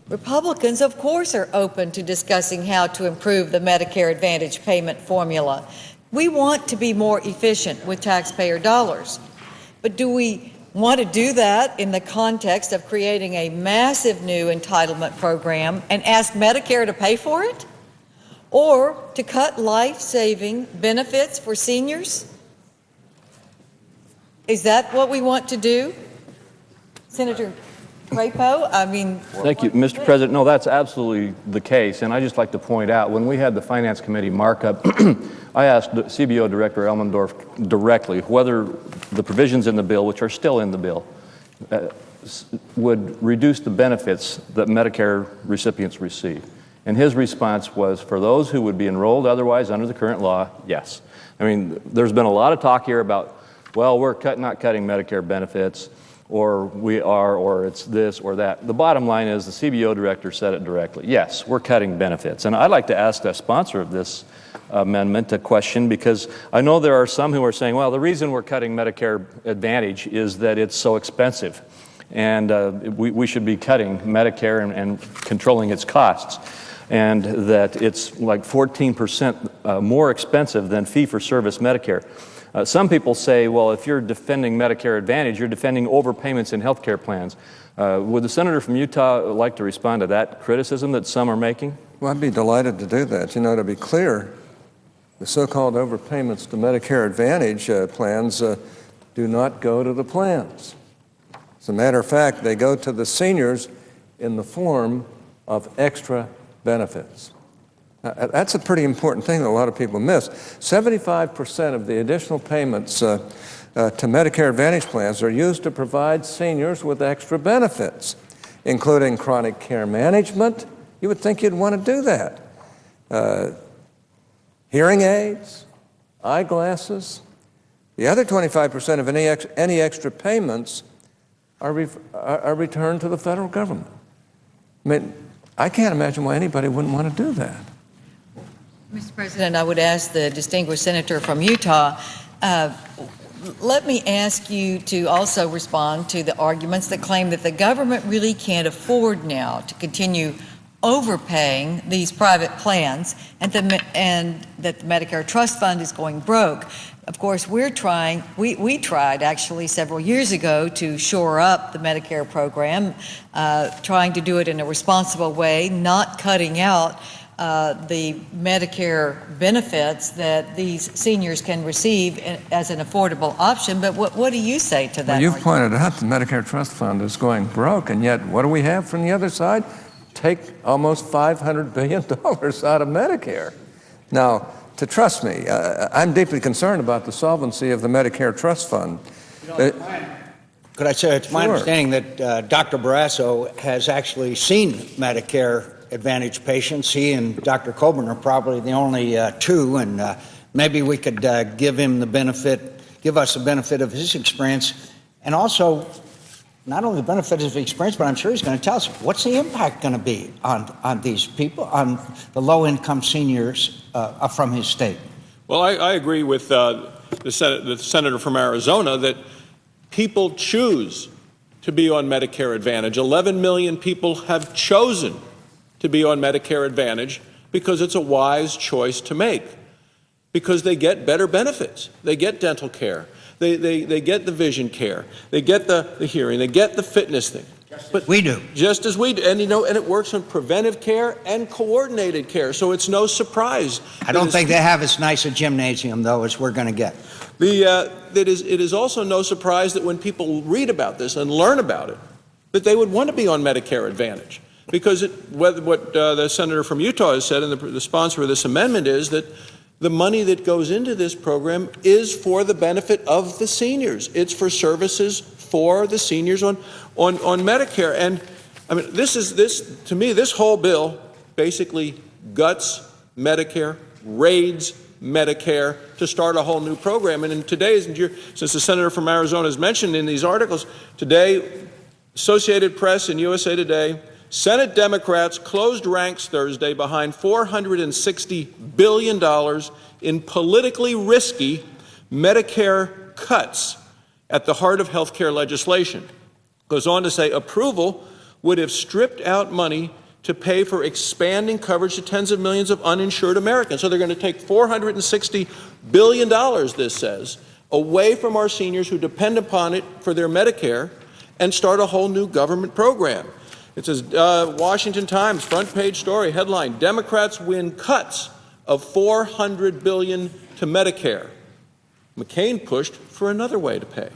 Republicans, of course, are open to discussing how to improve the Medicare Advantage payment formula. We want to be more efficient with taxpayer dollars. But do we want to do that in the context of creating a massive new entitlement program and ask Medicare to pay for it? Or to cut life-saving benefits for seniors? Is that what we want to do? Senator Crapo, Thank you, Mr. President. No, that's absolutely the case. And I just like to point out, when we had the Finance Committee markup, I asked CBO Director Elmendorf directly whether the provisions in the bill, which are still in the bill, would reduce the benefits that Medicare recipients receive. And his response was, for those who would be enrolled otherwise under the current law, yes. I mean, there's been a lot of talk here about, well, we're not cutting Medicare benefits, or we are, or it's this or that. The bottom line is the CBO director said it directly. Yes, we're cutting benefits. And I'd like to ask the sponsor of this amendment a question, because I know there are some who are saying, well, the reason we're cutting Medicare Advantage is that it's so expensive, and we should be cutting Medicare and controlling its costs, and that it's like 14% more expensive than fee-for-service Medicare. Some people say, well, if you're defending Medicare Advantage, you're defending overpayments in health care plans. Would the senator from Utah like to respond to that criticism that some are making? Well, I'd be delighted to do that. You know, to be clear, the so-called overpayments to Medicare Advantage plans do not go to the plans. As a matter of fact, they go to the seniors in the form of extra benefits. That's a pretty important thing that a lot of people miss. 75% of the additional payments to Medicare Advantage plans are used to provide seniors with extra benefits, including chronic care management. You would think you'd want to do that. Hearing aids, eyeglasses. The other 25% of any extra payments are returned to the federal government. I mean, I can't imagine why anybody wouldn't want to do that. Mr. President, I would ask the distinguished senator from Utah, let me ask you to also respond to the arguments that claim that the government really can't afford now to continue overpaying these private plans, and that the Medicare Trust Fund is going broke. Of course, we tried actually several years ago to shore up the Medicare program, trying to do it in a responsible way, not cutting out the Medicare benefits that these seniors can receive as an affordable option. But what do you say to that? Well, you've pointed out the Medicare Trust Fund is going broke, and yet what do we have from the other side? Take almost $500 billion out of Medicare. Now, to trust me, I'm deeply concerned about the solvency of the Medicare Trust Fund. Could I say, it's my understanding that Dr. Barrasso has actually seen Medicare Advantage patients. He and Dr. Coburn are probably the only two, and maybe we could give us the benefit of his experience, and also not only the benefit of his experience, but I'm sure he's going to tell us what's the impact going to be on these people, on the low-income seniors from his state. Well, I agree with the senator from Arizona that people choose to be on Medicare Advantage. 11 million people have chosen to be on Medicare Advantage because it's a wise choice to make, because they get better benefits. They get dental care. They get the vision care. They get the hearing. They get the fitness thing. But we do. Just as we do. And, and it works on preventive care and coordinated care, so it's no surprise. I don't think they have as nice a gymnasium, though, as we're going to get. It is also no surprise that when people read about this and learn about it, that they would want to be on Medicare Advantage. Because what the senator from Utah has said, and the sponsor of this amendment, is that the money that goes into this program is for the benefit of the seniors. It's for services for the seniors on Medicare. And I mean, to me, this whole bill basically guts Medicare, raids Medicare to start a whole new program. And in today's, since the senator from Arizona has mentioned in these articles today, Associated Press and USA Today, Senate Democrats closed ranks Thursday behind $460 billion in politically risky Medicare cuts at the heart of health care legislation. Goes on to say approval would have stripped out money to pay for expanding coverage to tens of millions of uninsured Americans. So they're going to take $460 billion, this says, away from our seniors who depend upon it for their Medicare and start a whole new government program. It says, Washington Times, front page story, headline, Democrats win cuts of $400 billion to Medicare. McCain pushed for another way to pay.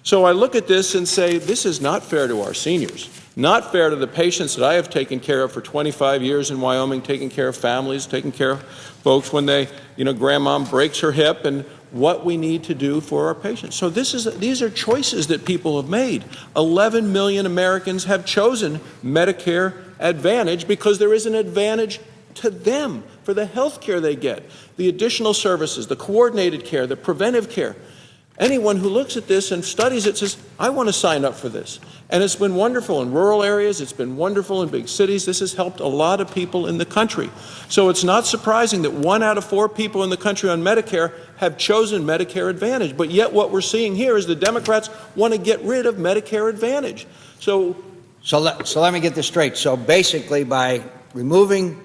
So I look at this and say, this is not fair to our seniors, not fair to the patients that I have taken care of for 25 years in Wyoming, taking care of families, taking care of folks when they, grandma breaks her hip, and what we need to do for our patients. So these are choices that people have made. 11 million Americans have chosen Medicare Advantage because there is an advantage to them for the health care they get, the additional services, the coordinated care, the preventive care. Anyone who looks at this and studies it says, I want to sign up for this. And it's been wonderful in rural areas. It's been wonderful in big cities. This has helped a lot of people in the country. So it's not surprising that 1 out of 4 people in the country on Medicare have chosen Medicare Advantage. But yet what we're seeing here is the Democrats want to get rid of Medicare Advantage. So let me get this straight. So basically, by removing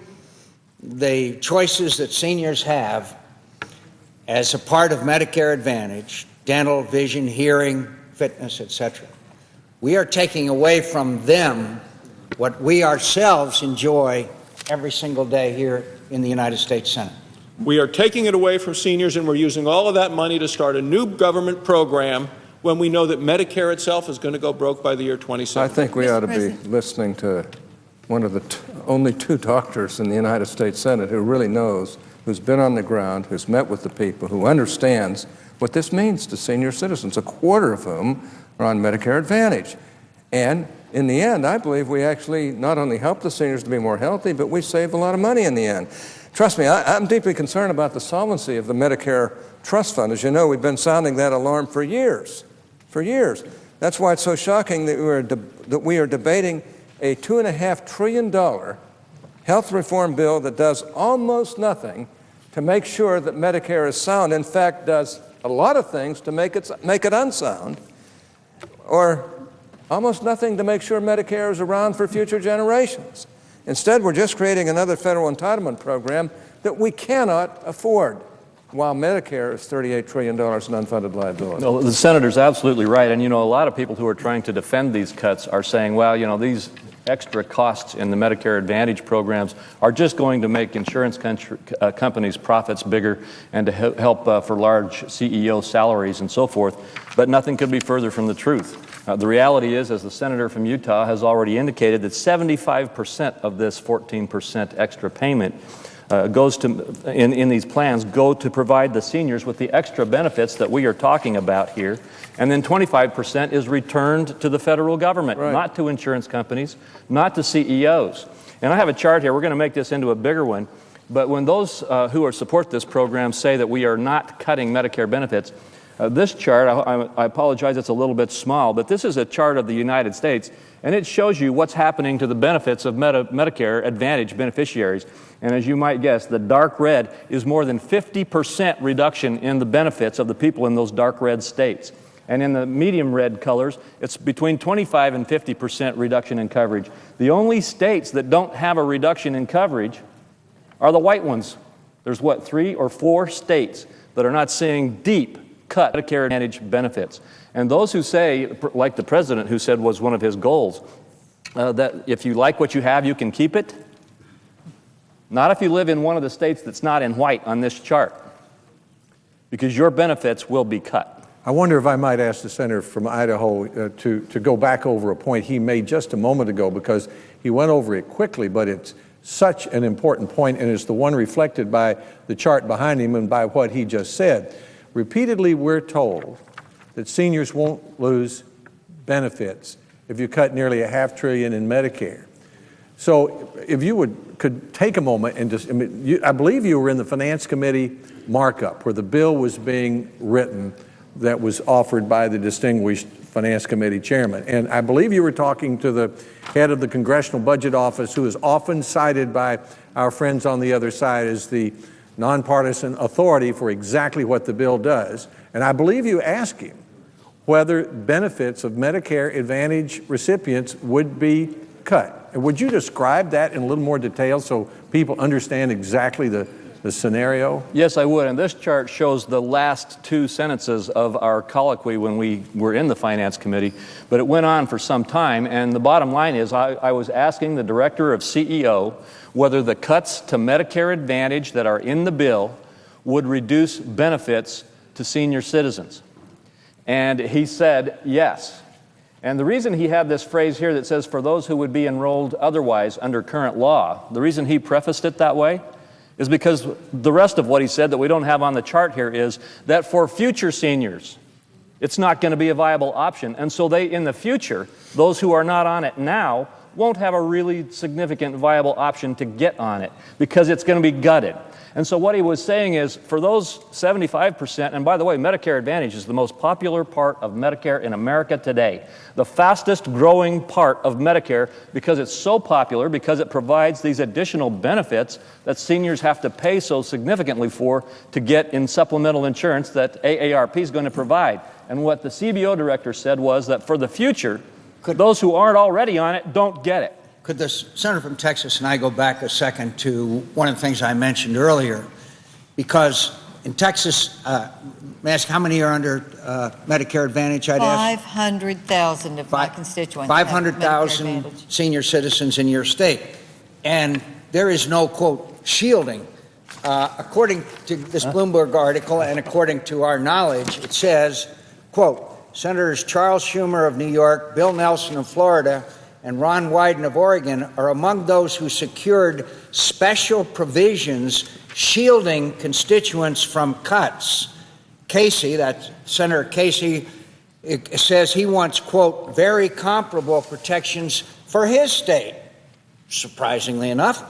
the choices that seniors have as a part of Medicare Advantage, dental, vision, hearing, fitness, etc., we are taking away from them what we ourselves enjoy every single day here in the United States Senate. we are taking it away from seniors, and we're using all of that money to start a new government program when we know that Medicare itself is going to go broke by the year 2017. I think we ought to be listening to one of the only 2 doctors in the United States Senate who really knows, who's been on the ground, who's met with the people, who understands what this means to senior citizens, a quarter of whom are on Medicare Advantage. And in the end, I believe we actually not only help the seniors to be more healthy, but we save a lot of money in the end. Trust me, I'm deeply concerned about the solvency of the Medicare Trust Fund. As you know, we've been sounding that alarm for years. For years. That's why it's so shocking that we are debating a $2.5 trillion health reform bill that does almost nothing to make sure that Medicare is sound. In fact, does a lot of things to make it unsound, or almost nothing to make sure Medicare is around for future generations. Instead, we're just creating another federal entitlement program that we cannot afford, while Medicare is $38 trillion in unfunded liability. No, the senator's absolutely right. And, a lot of people who are trying to defend these cuts are saying, well, these extra costs in the Medicare Advantage programs are just going to make insurance companies' profits bigger and to help for large CEO salaries and so forth. But nothing could be further from the truth. The reality is, as the senator from Utah has already indicated, that 75% of this 14% extra payment goes to, in these plans, go to provide the seniors with the extra benefits that we are talking about here. And then 25% is returned to the federal government, right, not to insurance companies, not to CEOs. And I have a chart here. We're going to make this into a bigger one. But when those who support this program say that we are not cutting Medicare benefits, this chart, I apologize, it's a little bit small, but this is a chart of the United States, and it shows you what's happening to the benefits of Medicare Advantage beneficiaries. And as you might guess, the dark red is more than 50% reduction in the benefits of the people in those dark red states. And in the medium red colors, it's between 25 and 50% reduction in coverage. The only states that don't have a reduction in coverage are the white ones. There's 3 or 4 states that are not seeing deep cut Medicare Advantage benefits. And those who say, like the president who said was one of his goals, that if you like what you have, you can keep it. Not if you live in one of the states that's not in white on this chart, because your benefits will be cut. I wonder if I might ask the senator from Idaho to go back over a point he made just a moment ago, because he went over it quickly, but it's such an important point, and it's the one reflected by the chart behind him and by what he just said. Repeatedly, we're told that seniors won't lose benefits if you cut nearly $500 billion in Medicare. So if you could take a moment and just, I believe you were in the Finance Committee markup where the bill was being written that was offered by the distinguished Finance Committee chairman. And I believe you were talking to the head of the Congressional Budget Office, who is often cited by our friends on the other side as the nonpartisan authority for exactly what the bill does. And I believe you asked him whether benefits of Medicare Advantage recipients would be cut. Would you describe that in a little more detail so people understand exactly the scenario? Yes, I would. And this chart shows the last two sentences of our colloquy when we were in the Finance Committee. But it went on for some time. And the bottom line is I was asking the Director of CEO whether the cuts to Medicare Advantage that are in the bill would reduce benefits to senior citizens. And he said yes. And the reason he had this phrase here that says, for those who would be enrolled otherwise under current law, the reason he prefaced it that way is because the rest of what he said that we don't have on the chart here is that for future seniors, it's not going to be a viable option. And so they, in the future, those who are not on it now won't have a really significant viable option to get on it because it's going to be gutted. And so what he was saying is for those 75%, and by the way, Medicare Advantage is the most popular part of Medicare in America today, the fastest growing part of Medicare because it's so popular, because it provides these additional benefits that seniors have to pay so significantly for to get in supplemental insurance that AARP is going to provide. And what the CBO director said was that for the future, those who aren't already on it don't get it. Could the senator from Texas and I go back a second to one of the things I mentioned earlier? Because in Texas, may I ask how many are under Medicare Advantage? I'd ask 500,000 of my constituents. 500,000 senior citizens in your state. And there is no, quote, shielding. According to this Bloomberg article and according to our knowledge, it says, quote, Senators Charles Schumer of New York, Bill Nelson of Florida, and Ron Wyden of Oregon are among those who secured special provisions shielding constituents from cuts. Casey, that's Senator Casey, it says he wants, quote, very comparable protections for his state, surprisingly enough,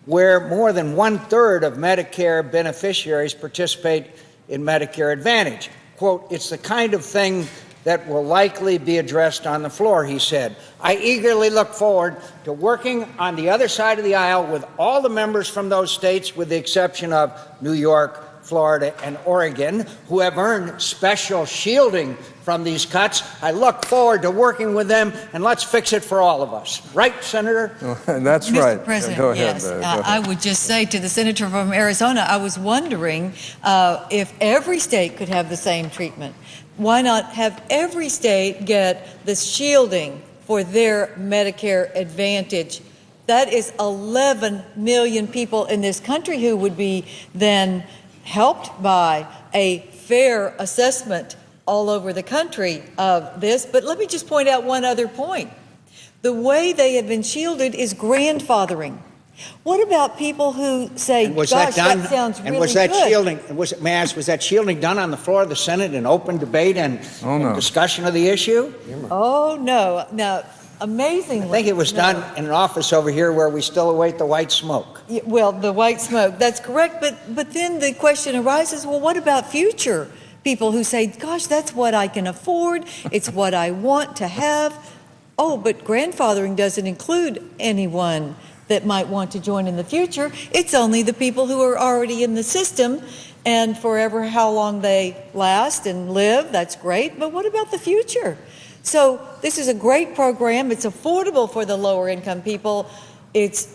where more than 1/3 of Medicare beneficiaries participate in Medicare Advantage. Quote, it's the kind of thing that will likely be addressed on the floor, he said. I eagerly look forward to working on the other side of the aisle with all the members from those states, with the exception of New York, Florida, and Oregon, who have earned special shielding from these cuts. I look forward to working with them, and let's fix it for all of us. Right, Senator? That's Mr. right. President, Go ahead. yes. Go ahead. I would just say to the senator from Arizona, I was wondering if every state could have the same treatment. Why not have every state get this shielding for their Medicare Advantage? That is 11 million people in this country who would be then helped by a fair assessment all over the country of this. But let me just point out one other point. The way they have been shielded is grandfathering. What about people who say, And was gosh, that done? that sounds really and was that good? shielding? May I ask, was that shielding done on the floor of the Senate in open debate and discussion of the issue? Oh, no. Now, amazingly. I think it was done in an office over here where we still await the white smoke. Well, the white smoke, that's correct. But then the question arises, well, what about future people who say, gosh, that's what I can afford. It's what I want to have. Oh, but grandfathering doesn't include anyone that might want to join in the future. It's only the people who are already in the system, and forever how long they last and live, that's great. But what about the future? So this is a great program. It's affordable for the lower income people. It's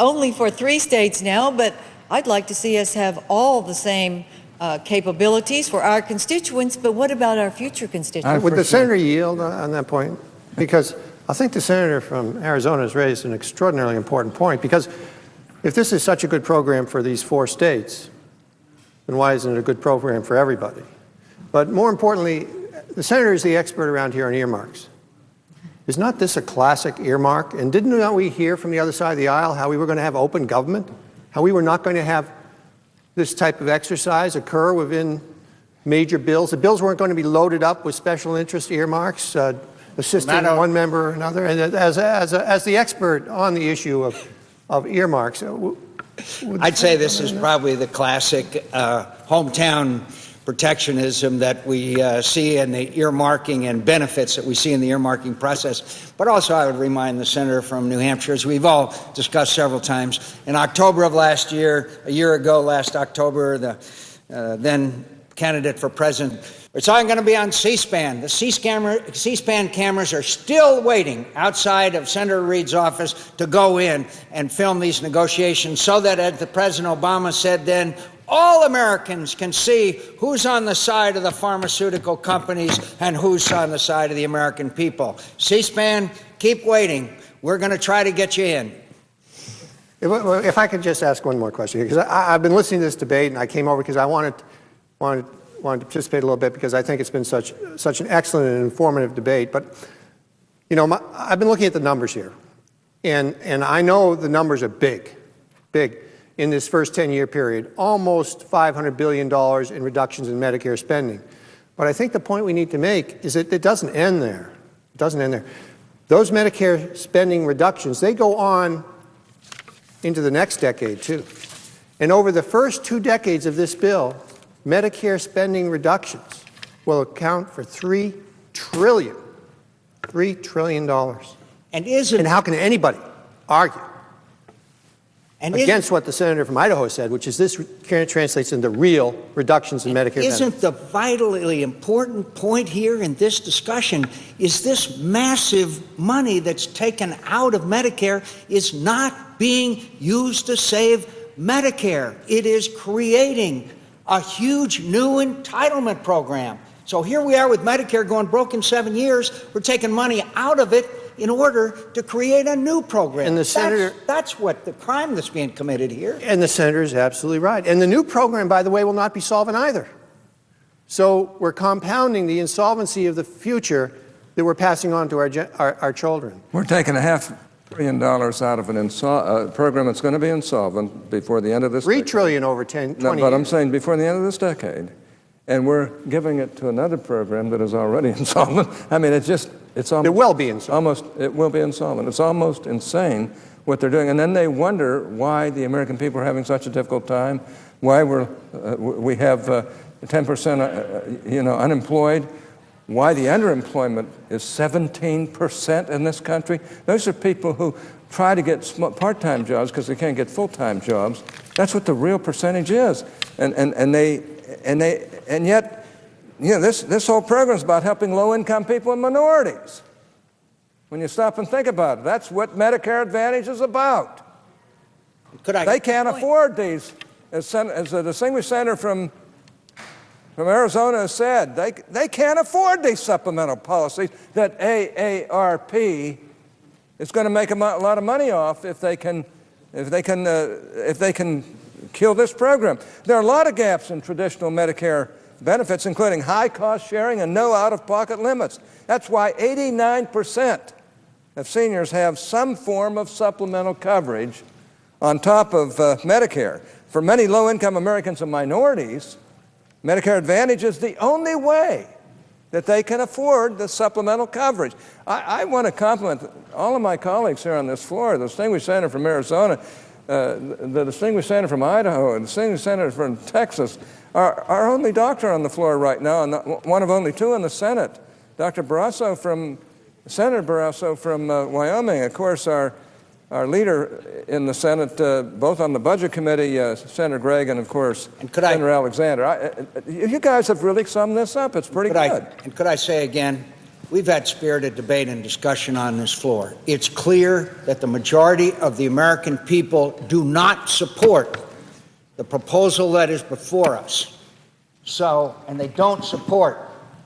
only for 3 states now, but I'd like to see us have all the same capabilities for our constituents. But what about our future constituents? Would the senator yield on that point? Because I think the senator from Arizona has raised an extraordinarily important point, because if this is such a good program for these 4 states, then why isn't it a good program for everybody? But more importantly, the senator is the expert around here on earmarks. Is not this a classic earmark? And didn't we hear from the other side of the aisle how we were going to have open government? How we were not going to have this type of exercise occur within major bills? The bills weren't going to be loaded up with special interest earmarks, assisting one member or another. And as the expert on the issue of earmarks, I'd say this is probably the classic hometown protectionism that we see in the earmarking and benefits that we see in the earmarking process. But also I would remind the senator from New Hampshire, as we've all discussed several times, in October of last year, a year ago last October, the then candidate for president, It's all going to be on C-SPAN. The C-SPAN cameras are still waiting outside of Senator Reid's office to go in and film these negotiations so that, as the President Obama said then, all Americans can see who's on the side of the pharmaceutical companies and who's on the side of the American people. C-SPAN, keep waiting. We're going to try to get you in. If I could just ask one more question, because I've been listening to this debate, and I came over because I wanted to participate a little bit because I think it's been such an excellent and informative debate. But, you know, I've been looking at the numbers here, and I know the numbers are big in this first 10-year period, almost $500 billion in reductions in Medicare spending. But I think the point we need to make is that it doesn't end there. It doesn't end there. Those Medicare spending reductions, they go on into the next decade, too. And over the first 2 decades of this bill, Medicare spending reductions will account for $3 trillion. And how can anybody argue against what the senator from Idaho said, which is this translates into real reductions in Medicare benefits? Isn't the vitally important point here in this discussion is this massive money that's taken out of Medicare is not being used to save Medicare. It is creating a huge new entitlement program. So here we are with Medicare going broke in 7 years. We're taking money out of it in order to create a new program. And the senator, that's what the crime that's being committed here. And the senator is absolutely right. And the new program, by the way, will not be solvent either. So we're compounding the insolvency of the future that we're passing on to our children. We're taking $500 billion out of a program that's going to be insolvent before the end of this decade. $3 trillion over 20 No, but years. I'm saying before the end of this decade. And we're giving it to another program that is already insolvent. I mean, it's almost... It will be insolvent. It will be insolvent. It's almost insane what they're doing. And then they wonder why the American people are having such a difficult time, why we have 10% unemployed, why the underemployment is 17% in this country. Those are people who try to get part-time jobs because they can't get full-time jobs. That's what the real percentage is. And yet, this whole program is about helping low-income people and minorities. When you stop and think about it, that's what Medicare Advantage is about. They can't afford these, as the distinguished senator from Arizona has said. They can't afford these supplemental policies that AARP is going to make a lot of money off if they can kill this program. There are a lot of gaps in traditional Medicare benefits, including high cost sharing and no out-of-pocket limits. That's why 89% of seniors have some form of supplemental coverage on top of Medicare. For many low-income Americans and minorities, Medicare Advantage is the only way that they can afford the supplemental coverage. I want to compliment all of my colleagues here on this floor, the distinguished senator from Arizona, the distinguished senator from Idaho, and the distinguished senator from Texas. Our only doctor on the floor right now, and one of only 2 in the Senate, Senator Barrasso from Wyoming, of course, our leader in the Senate, both on the Budget Committee, Senator Gregg, and of course, Senator Alexander. You guys have really summed this up. It's pretty good. And could I say again, we've had spirited debate and discussion on this floor. It's clear that the majority of the American people do not support the proposal that is before us. And they don't support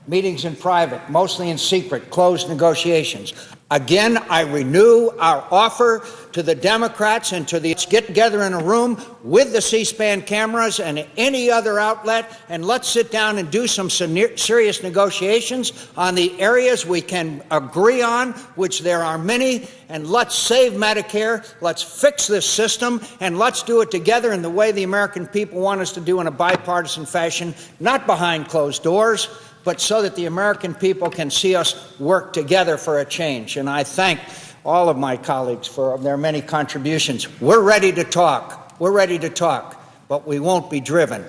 meetings in private, mostly in secret, closed negotiations. Again, I renew our offer to the Democrats and to let's get together in a room with the C-SPAN cameras and any other outlet, and let's sit down and do some serious negotiations on the areas we can agree on, which there are many, and let's save Medicare, let's fix this system, and let's do it together in the way the American people want us to do in a bipartisan fashion, not behind closed doors, but so that the American people can see us work together for a change. And I thank all of my colleagues for their many contributions. We're ready to talk. We're ready to talk, but we won't be driven.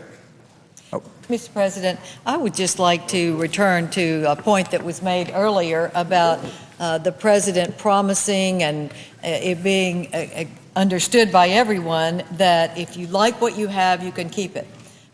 Mr. President, I would just like to return to a point that was made earlier about the President promising and it being understood by everyone that if you like what you have, you can keep it.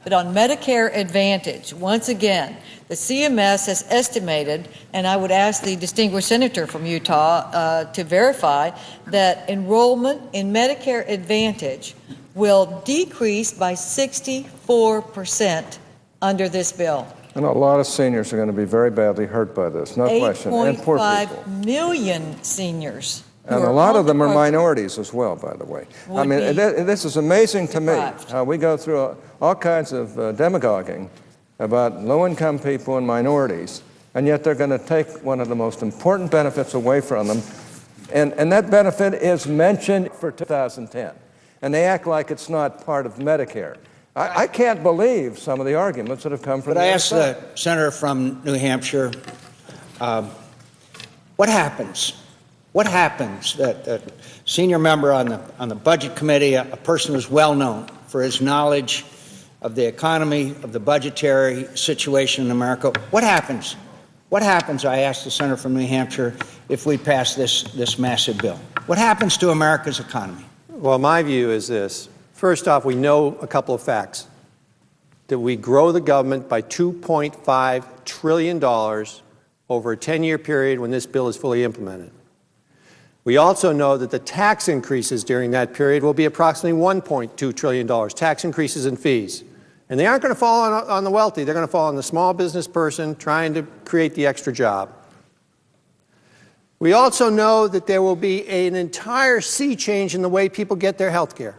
But on Medicare Advantage, once again, the CMS has estimated, and I would ask the distinguished senator from Utah to verify, that enrollment in Medicare Advantage will decrease by 64% under this bill. And a lot of seniors are going to be very badly hurt by this, no question. And poor people. 8.5 million seniors. And a lot of them are minorities as well, by the way. I mean, this is amazing to me, how we go through all kinds of demagoguing about low-income people and minorities, and yet they're going to take one of the most important benefits away from them. And that benefit is mentioned for 2010. And they act like it's not part of Medicare. I can't believe some of the arguments that have come from the But I other asked side. the senator from New Hampshire, what happens? What happens that a senior member on the Budget Committee, a person who's well known for his knowledge of the economy, of the budgetary situation in America, what happens? What happens, I asked the senator from New Hampshire, if we pass this massive bill? What happens to America's economy? Well, my view is this. First off, we know a couple of facts. That we grow the government by $2.5 trillion over a 10-year period when this bill is fully implemented. We also know that the tax increases during that period will be approximately $1.2 trillion, tax increases and fees. And they aren't going to fall on the wealthy. They're going to fall on the small business person trying to create the extra job. We also know that there will be an entire sea change in the way people get their health care,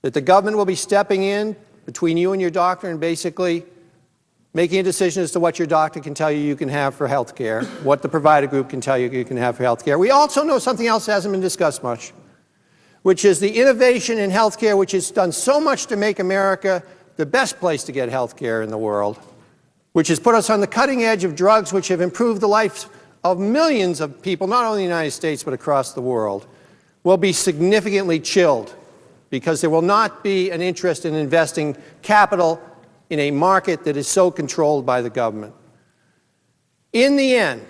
that the government will be stepping in between you and your doctor and basically making a decision as to what your doctor can tell you you can have for health care, what the provider group can tell you you can have for health care. We also know something else that hasn't been discussed much, which is the innovation in health care, which has done so much to make America the best place to get health care in the world, which has put us on the cutting edge of drugs which have improved the lives of millions of people, not only in the United States but across the world, will be significantly chilled because there will not be an interest in investing capital in a market that is so controlled by the government. In the end,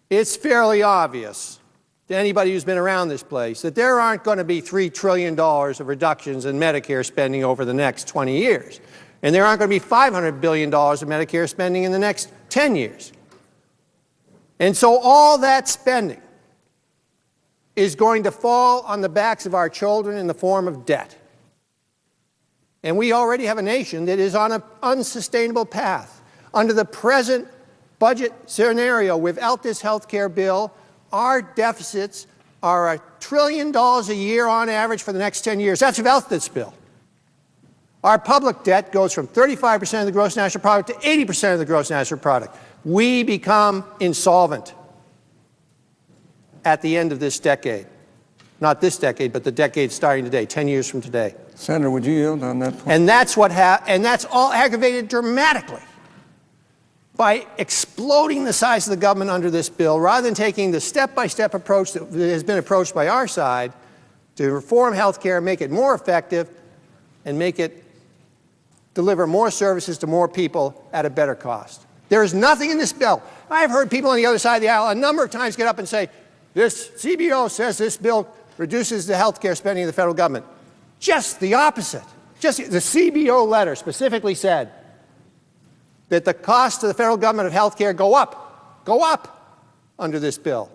it's fairly obvious to anybody who's been around this place that there aren't going to be $3 trillion of reductions in Medicare spending over the next 20 years. And there aren't going to be $500 billion of Medicare spending in the next 10 years. And so all that spending is going to fall on the backs of our children in the form of debt. And we already have a nation that is on an unsustainable path. Under the present budget scenario, without this health care bill, our deficits are $1 trillion a year on average for the next 10 years. That's without this bill. Our public debt goes from 35% of the gross national product to 80% of the gross national product. We become insolvent at the end of this decade. Not this decade, but the decade starting today, 10 years from today. Senator, would you yield on that point? And that's all aggravated dramatically by exploding the size of the government under this bill, rather than taking the step-by-step approach that has been approached by our side to reform health care, make it more effective, and make it deliver more services to more people at a better cost. There is nothing in this bill. I've heard people on the other side of the aisle a number of times get up and say, this CBO says this bill reduces the health care spending of the federal government. Just the opposite. Just the CBO letter specifically said that the cost to the federal government of health care go up under this bill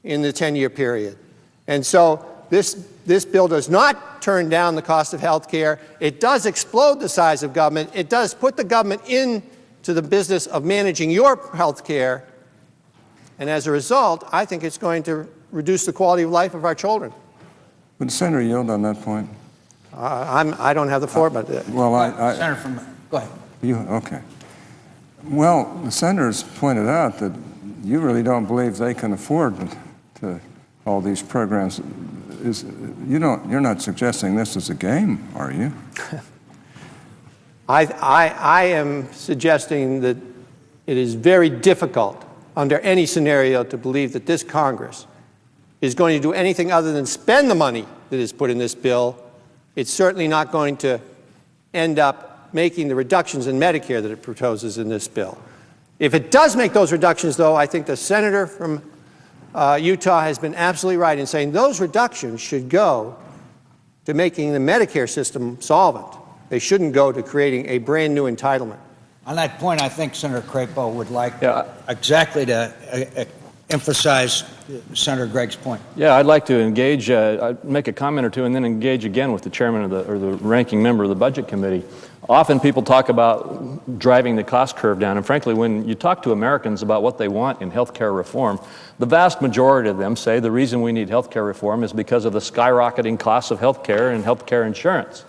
in the 10-year period. And so this bill does not turn down the cost of health care. It does explode the size of government. It does put the government into the business of managing your health care. And as a result, I think it's going to reduce the quality of life of our children. Would the Senator yield on that point? I don't have the floor, but... Well, Senator from... Go ahead. Okay. Well, the Senator's pointed out that you really don't believe they can afford to all these programs. You're not suggesting this is a game, are you? I am suggesting that it is very difficult under any scenario to believe that this Congress is going to do anything other than spend the money that is put in this bill. It's certainly not going to end up making the reductions in Medicare that it proposes in this bill. If it does make those reductions, though, I think the senator from Utah has been absolutely right in saying those reductions should go to making the Medicare system solvent. They shouldn't go to creating a brand new entitlement. On that point, I think Senator Crapo would like exactly to emphasize Senator Gregg's point. Yeah, I'd like to engage, I'd make a comment or two and then engage again with the chairman or the ranking member of the Budget Committee. Often people talk about driving the cost curve down, and frankly, when you talk to Americans about what they want in health care reform, the vast majority of them say the reason we need health care reform is because of the skyrocketing costs of health care and health care insurance.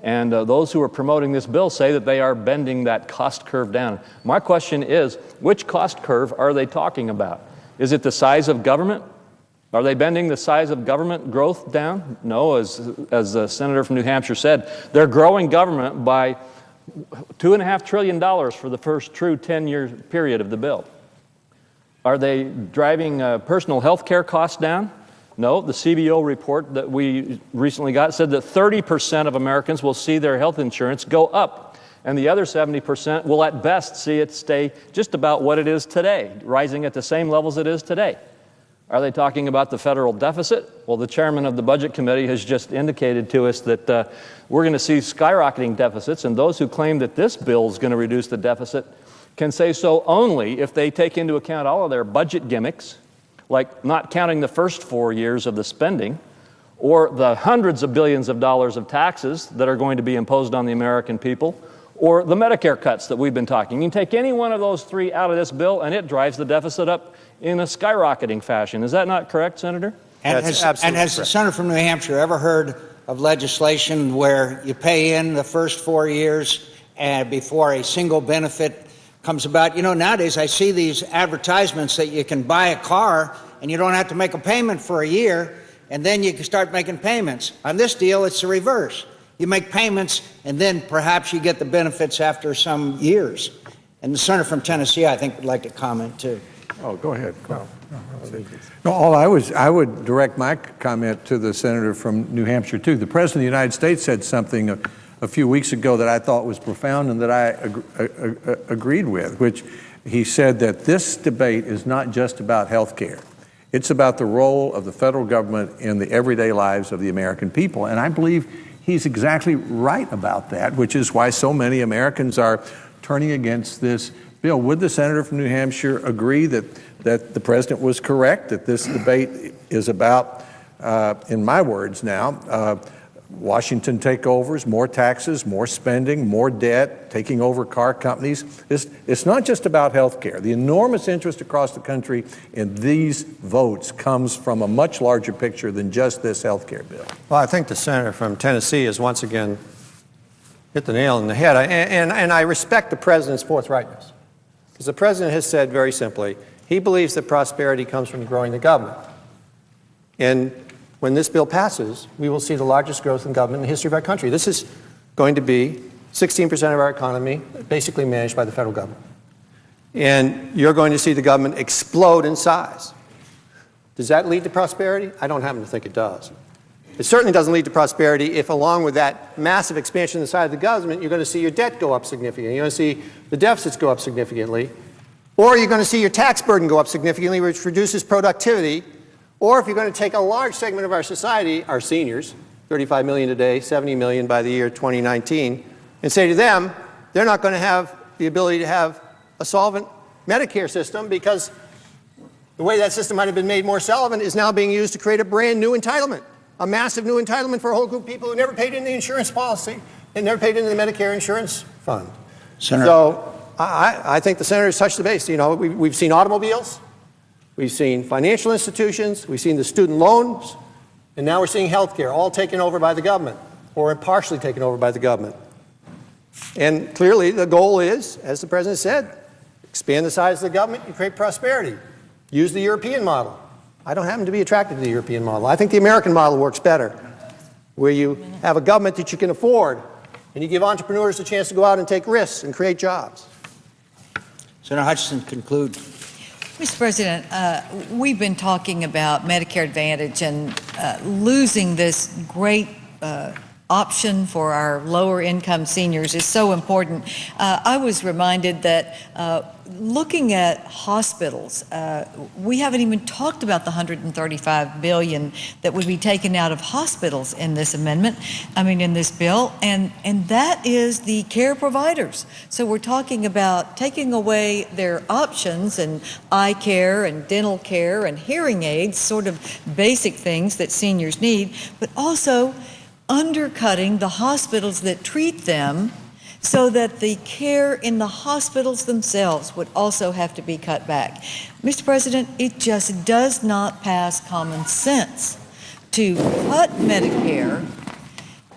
And those who are promoting this bill say that they are bending that cost curve down. My question is, which cost curve are they talking about? Is it the size of government? Are they bending the size of government growth down? No, as the senator from New Hampshire said, they're growing government by $2.5 trillion for the first true 10-year period of the bill. Are they driving personal health care costs down? No, the CBO report that we recently got said that 30% of Americans will see their health insurance go up, and the other 70% will at best see it stay just about what it is today, rising at the same levels it is today. Are they talking about the federal deficit? Well, the chairman of the Budget Committee has just indicated to us that we're going to see skyrocketing deficits, and those who claim that this bill is going to reduce the deficit can say so only if they take into account all of their budget gimmicks, like not counting the first 4 years of the spending, or the hundreds of billions of dollars of taxes that are going to be imposed on the American people, or the Medicare cuts that we've been talking. You can take any one of those three out of this bill, and it drives the deficit up in a skyrocketing fashion. Is that not correct, Senator? And has the senator from New Hampshire ever heard of legislation where you pay in the first 4 years before a single benefit comes about? You know, nowadays I see these advertisements that you can buy a car and you don't have to make a payment for a year, and then you can start making payments. On this deal, it's the reverse. You make payments, and then perhaps you get the benefits after some years. And the senator from Tennessee, I think, would like to comment, too. Oh, go ahead. No, I would direct my comment to the senator from New Hampshire, too. The President of the United States said something a few weeks ago that I thought was profound and that I agreed with, which he said that this debate is not just about health care. It's about the role of the federal government in the everyday lives of the American people. And I believe he's exactly right about that, which is why so many Americans are turning against this bill. Would the senator from New Hampshire agree that the president was correct, that this debate is about, in my words now, Washington takeovers, more taxes, more spending, more debt, taking over car companies? It's not just about health care. The enormous interest across the country in these votes comes from a much larger picture than just this health care bill. Well, I think the senator from Tennessee has once again hit the nail on the head. And I respect the president's forthrightness, because the president has said very simply, he believes that prosperity comes from growing the government. And when this bill passes, we will see the largest growth in government in the history of our country. This is going to be 16% of our economy basically managed by the federal government. And you're going to see the government explode in size. Does that lead to prosperity? I don't happen to think it does. It certainly doesn't lead to prosperity if, along with that massive expansion inside of the government, you're going to see your debt go up significantly. You're going to see the deficits go up significantly. Or you're going to see your tax burden go up significantly, which reduces productivity. Or if you're going to take a large segment of our society, our seniors, 35 million today, 70 million by the year 2019, and say to them, they're not going to have the ability to have a solvent Medicare system because the way that system might have been made more solvent is now being used to create a brand new entitlement, a massive new entitlement for a whole group of people who never paid into the insurance policy and never paid into the Medicare insurance fund. Senator. So I think the senator's touched the base. You know, we've seen automobiles. We've seen financial institutions, we've seen the student loans, and now we're seeing health care, all taken over by the government, or partially taken over by the government. And clearly the goal is, as the president said, expand the size of the government and create prosperity. Use the European model. I don't happen to be attracted to the European model. I think the American model works better, where you have a government that you can afford, and you give entrepreneurs a chance to go out and take risks and create jobs. Senator Hutchison, conclude. Mr. President, we've been talking about Medicare Advantage and losing this great option for our lower income seniors is so important. I was reminded that looking at hospitals, we haven't even talked about the $135 billion that would be taken out of hospitals in this amendment, in this bill, and that is the care providers. So we're talking about taking away their options and eye care and dental care and hearing aids, sort of basic things that seniors need, but also undercutting the hospitals that treat them so that the care in the hospitals themselves would also have to be cut back. Mr. President, it just does not pass common sense to cut Medicare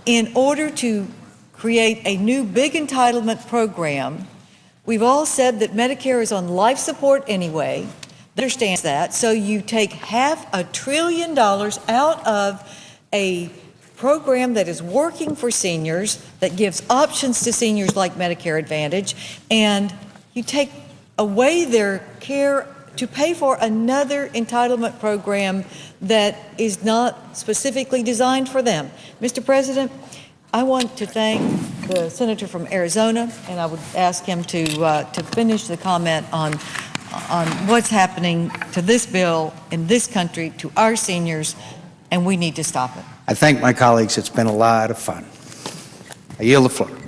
in order to create a new big entitlement program. We've all said that Medicare is on life support anyway. Understands that. So you take $500 billion out of a program that is working for seniors, that gives options to seniors like Medicare Advantage, and you take away their care to pay for another entitlement program that is not specifically designed for them. Mr. President, I want to thank the senator from Arizona, and I would ask him to finish the comment on what's happening to this bill in this country, to our seniors, and we need to stop it. I thank my colleagues. It's been a lot of fun. I yield the floor.